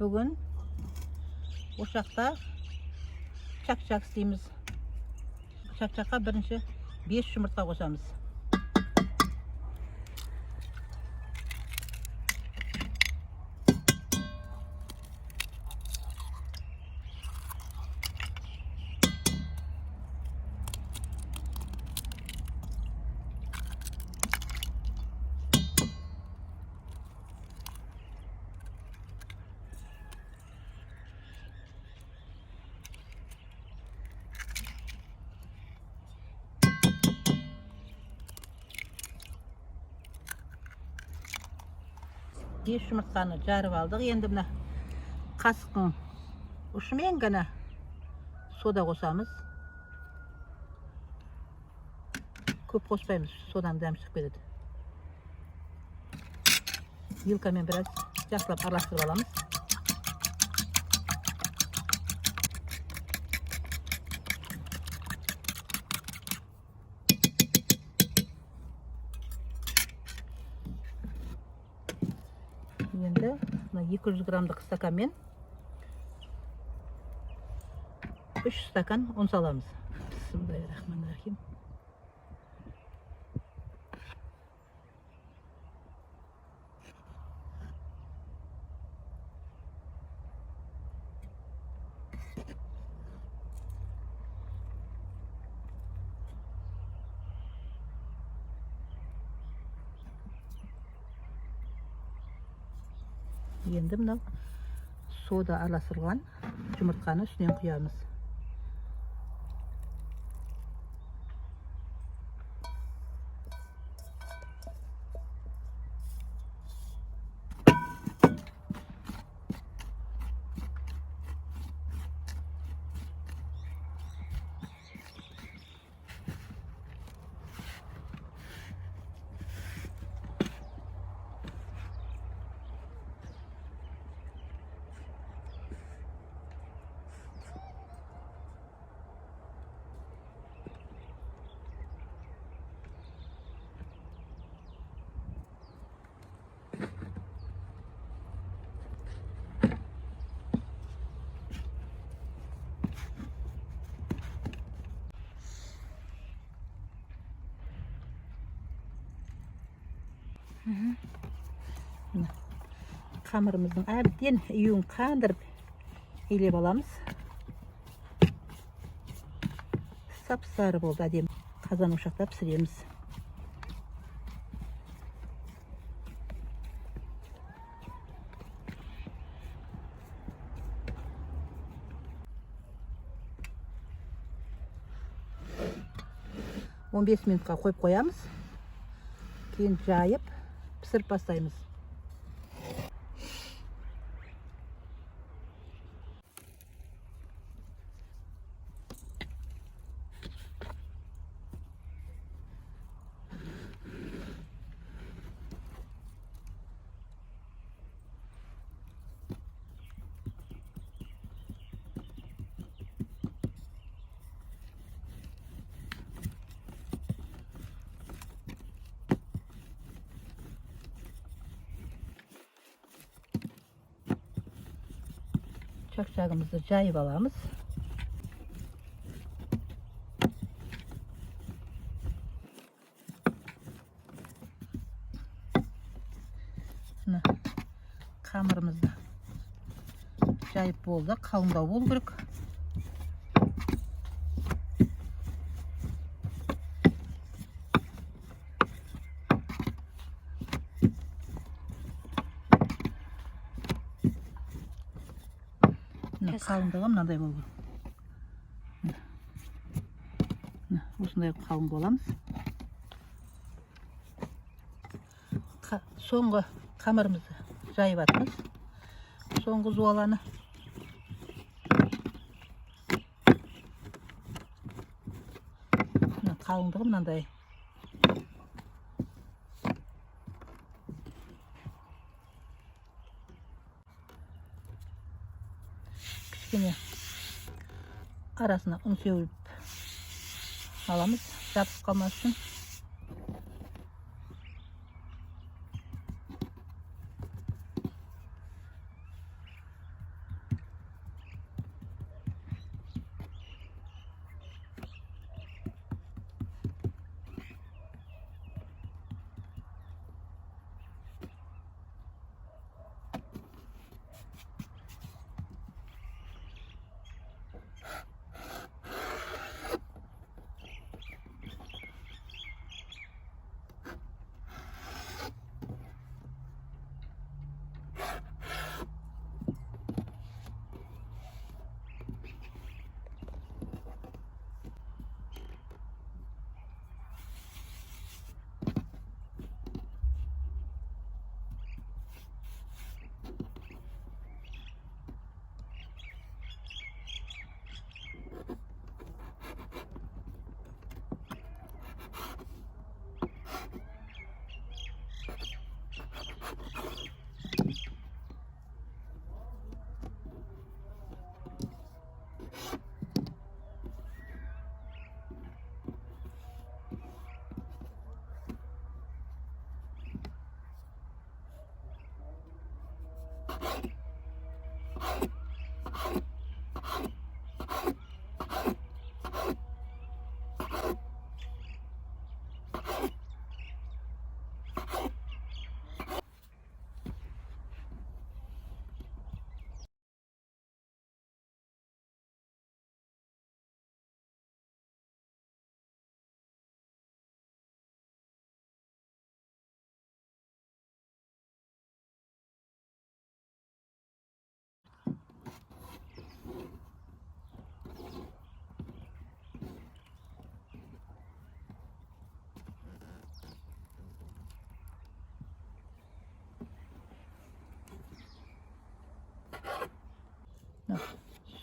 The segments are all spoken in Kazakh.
Bugün ошақта çak isteyimiz. Çakçakka birinci 5 yumurta koşamız. Beş yumurtаны жарып алдық. Енді мына қасықтың ұшымен ғана сода қосамыз. Көп қоспаймыз, соданың дәмі шығып кетеді. Вилкамен біраз жақсылап араластырып аламыз. Енді 200 граммдық стаканмен 3 стакан ұн саламыз. Бисмиллахиррахманиррахим. Енді мынау сода араластырылған жұмыртқаны үстінен құямыз. Қамырымыздың әбден үйін қандырып елеп аламыз. Сап-сары болды, әдем қазан ошақта пісіреміз. Он 15 минутқа қойып қоямыз. Кейін жайып пісіріп бастаймыз. Çakçağımızı jayıp alamız. Қамырымызды жайып болды, қалыңдау болу керек. Қалыңдығы мынандай болу. Осындай қалың боламыз. Соңғы қамырымызды жайып атымыз. Соңғы зуаланы. Қалыңдығы мынандай. Кішкене арасына ұн сеуіп аламыз, жабысып қалмас үшін.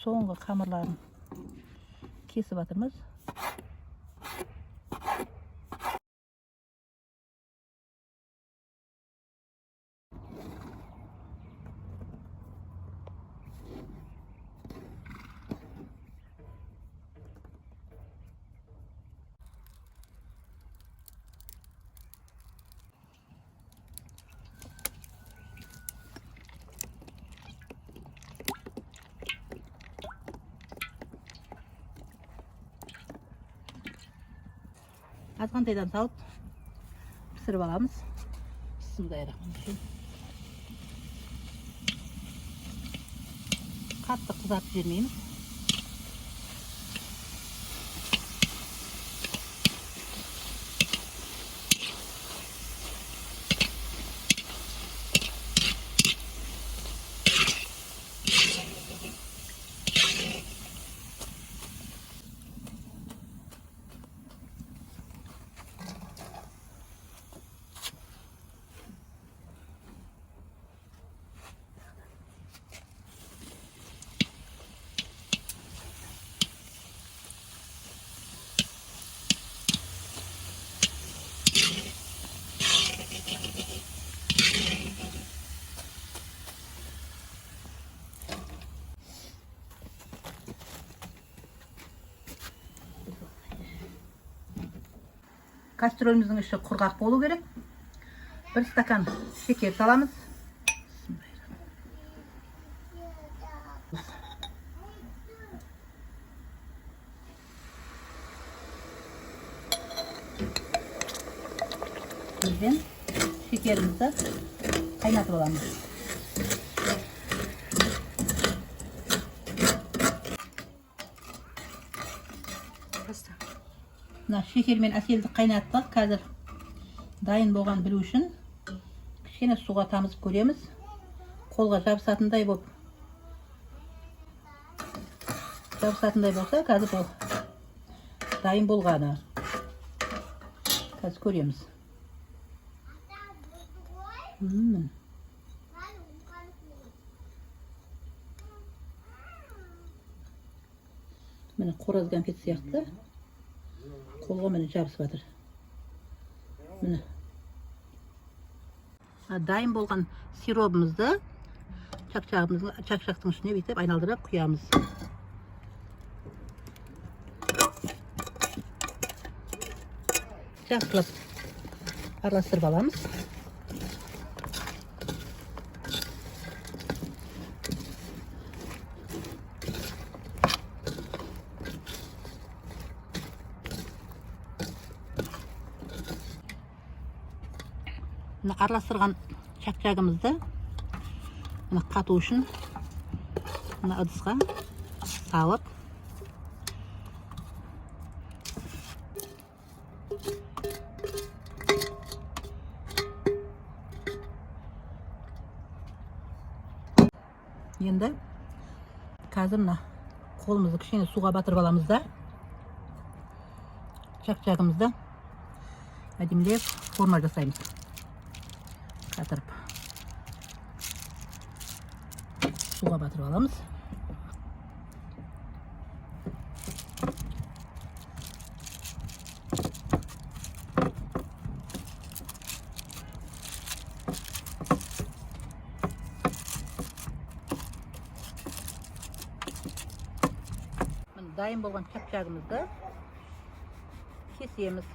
soğanға қамырларын kesіп жатырмыз. Азғантайдан салып пісіріп аламыз. Bismillahirrahmanirrahim. Қатты қызартып жібермейміз. Кастрөліміздің іші құрғақ болу керек. 1 стакан шекер саламыз. Бізден шекерімізді қайнатып аламыз. Шекермен әселді қайнаттық. Қазір дайын болған білу үшін кішкене суға тамызып көреміз. Қолға жабысатындай болып болса, қазір ол дайын болғаны. Қазір көреміз. Міне қораз кәмпит сияқты. Қолға міне жабысып жатыр. Міне. Дайын болған сиробымызды чақшақтың үстіне бүйтіп айналдырып құямыз. Жақсылап араластырып аламыз. Араластырған шақшағымызды қату үшін ыдысқа салып енді қазір қолымызды кішкене суға батырып аламыз да шақшағымызды әдемілеп форма жасаймыз. Қатырып суға батырып аламыз. Дайын болған шақшағымызды кесеміз.